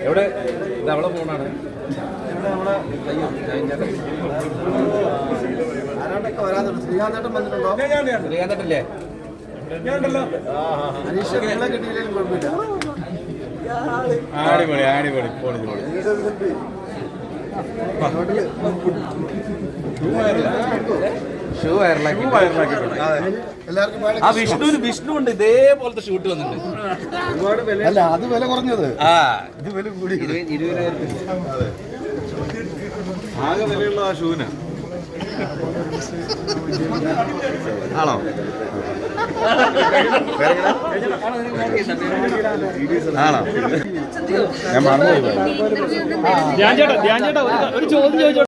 എവിടെ ഇത് അവളെ ഫോണാണ്. ശ്രീകാന്തട്ടല്ലേ? അടിപൊളി അടിപൊളി പൊളി പൊളി. ഷൂ വയറിലാക്കി ആ വിഷ്ണു ഉണ്ട് ഇതേപോലത്തെ ഷൂട്ട് വന്നിട്ടുണ്ട്. അല്ല അത് വില കുറഞ്ഞത്. ആ ഇത് വില കൂടി 20,000. ആകെ വിലയുള്ള ആ ഷൂവിന് ആണോ? ആണോ? ഞാൻ മറന്നുപോയി. ധ്യാൻ ചേട്ടാ ഒരു ചോദ്യം ചോദിച്ചോ.